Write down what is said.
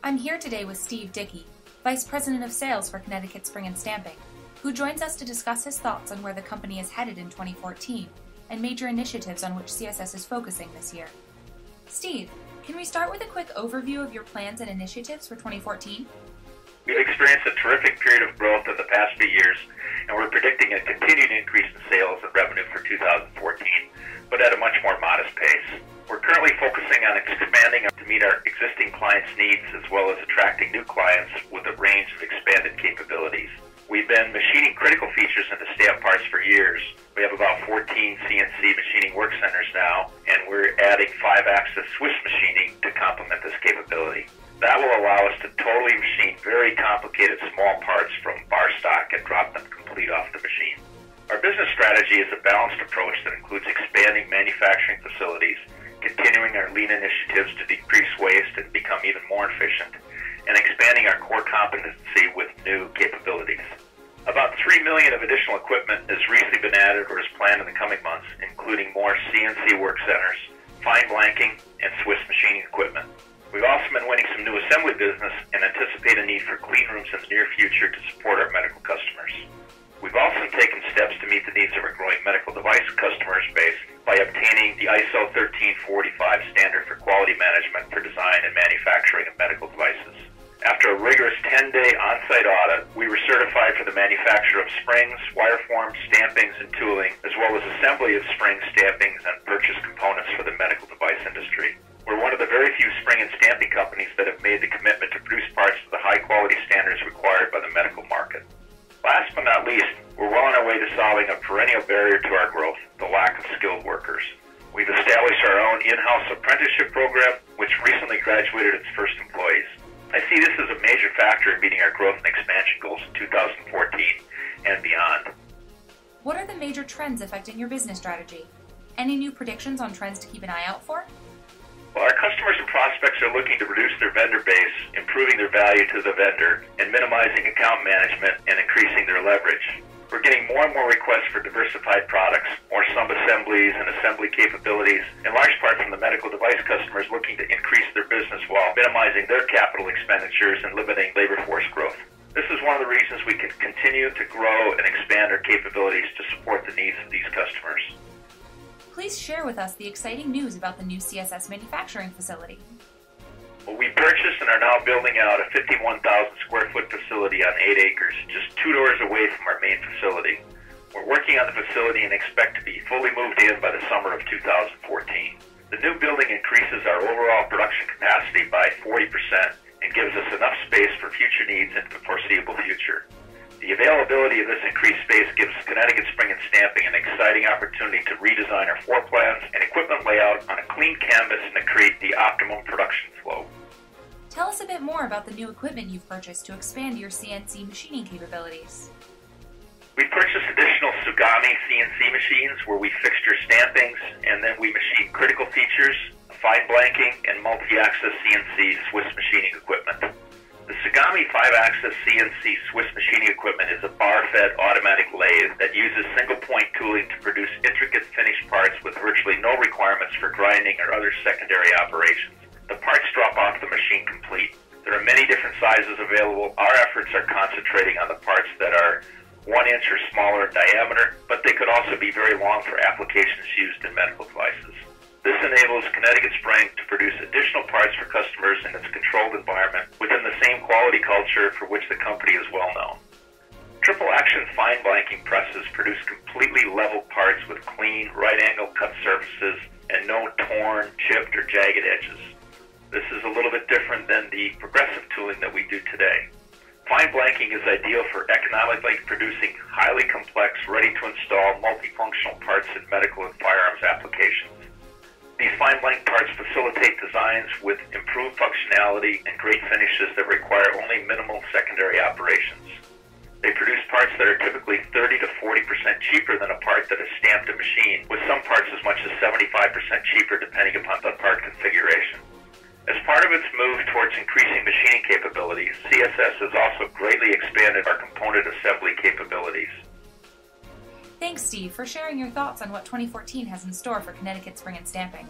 I'm here today with Steve Dicke, Vice President of Sales for Connecticut Spring and Stamping, who joins us to discuss his thoughts on where the company is headed in 2014 and major initiatives on which CSS is focusing this year. Steve, can we start with a quick overview of your plans and initiatives for 2014? We've experienced a terrific period of growth in the past few years, and we're predicting a continued increase in sales and revenue for 2014, but at a much more modest pace. We're currently focusing on expanding to meet our existing clients' needs as well as attracting new clients with a range of expanded capabilities. We've been machining critical features into stamp parts for years. We have about 14 CNC machining work centers now, and we're adding 5-axis Swiss machining to complement this capability. That will allow us to totally machine very complicated small parts from bar stock and drop them complete off the machine. Our business strategy is a balanced approach that includes expanding manufacturing facilities, continuing our lean initiatives to decrease waste and become even more efficient, and expanding our core competency with new capabilities. About $3 million of additional equipment has recently been added or is planned in the coming months, including more CNC work centers, fine blanking, and Swiss machining equipment. We've also been winning some new assembly business and anticipate a need for clean rooms in the near future to support our medical customers. We've also taken steps to meet the needs of our growing medical device customer base by obtaining the ISO 1345 standard for quality management for design and manufacturing of medical devices. After a rigorous 10-day on-site audit, we were certified for the manufacture of springs, wire forms, stampings, and tooling, as well as assembly of springs, stampings, and purchase components for the medical device industry. We're one of the very few spring and stamping companies that have made the commitment to produce parts to the high-quality standards required by the medical market. Last but not least, we're well on our way to solving a perennial barrier to our growth, the lack of skilled workers. We've established our own in-house apprenticeship program, which recently graduated its first employees. I see this as a major factor in meeting our growth and expansion goals in 2014 and beyond. What are the major trends affecting your business strategy? Any new predictions on trends to keep an eye out for? Well, our customers and prospects are looking to reduce their vendor base, improving their value to the vendor, and minimizing account management and increasing their leverage. We're getting more and more requests for diversified products, more sub-assemblies and assembly capabilities, in large part from the medical device customers looking to increase their business while minimizing their capital expenditures and limiting labor force growth. This is one of the reasons we can continue to grow and expand our capabilities to support the needs of these customers. Please share with us the exciting news about the new CSS manufacturing facility. Well, we purchased and are now building out a 51,000 square foot facility on 8 acres, just 2 doors away from our main facility. We're working on the facility and expect to be fully moved in by the summer of 2014. The new building increases our overall production capacity by 40% and gives us enough space for future needs into the foreseeable future. The availability of this increased space gives Connecticut Spring and Stamping an exciting opportunity to redesign our floor plans and equipment layout on a clean canvas and to create the optimum production flow. Tell us a bit more about the new equipment you've purchased to expand your CNC machining capabilities. We purchased additional Tsugami CNC machines where we fixture stampings and then we machine critical features, fine blanking, and multi-axis CNC Swiss machining equipment. The Tsugami 5-axis CNC Swiss machining equipment is a bar-fed automatic lathe that uses single-point tooling to produce intricate finished parts with virtually no requirements for grinding or other secondary operations. The parts drop off the machine complete. There are many different sizes available. Our efforts are concentrating on the parts that are 1 inch or smaller in diameter, but they could also be very long for applications used in medical devices. This enables Connecticut Spring to produce additional parts for customers in its controlled environment within the same quality culture for which the company is well known. Triple action fine blanking presses produce completely level parts with clean, right-angle cut surfaces and no torn, chipped, or jagged edges. This is a little bit different than the progressive tooling that we do today. Fine blanking is ideal for economically producing highly complex, ready-to-install, multifunctional parts in medical and firearms applications. These fine blank parts facilitate designs with improved functionality and great finishes that require only minimal secondary operations. They produce parts that are typically 30 to 40% cheaper than a part that is stamped and machined, with some parts as much as 75% cheaper depending upon the part configuration. As part of its move towards increasing machining capabilities, CSS has also greatly expanded our component assembly capabilities. Thanks, Steve, for sharing your thoughts on what 2014 has in store for Connecticut Spring and Stamping.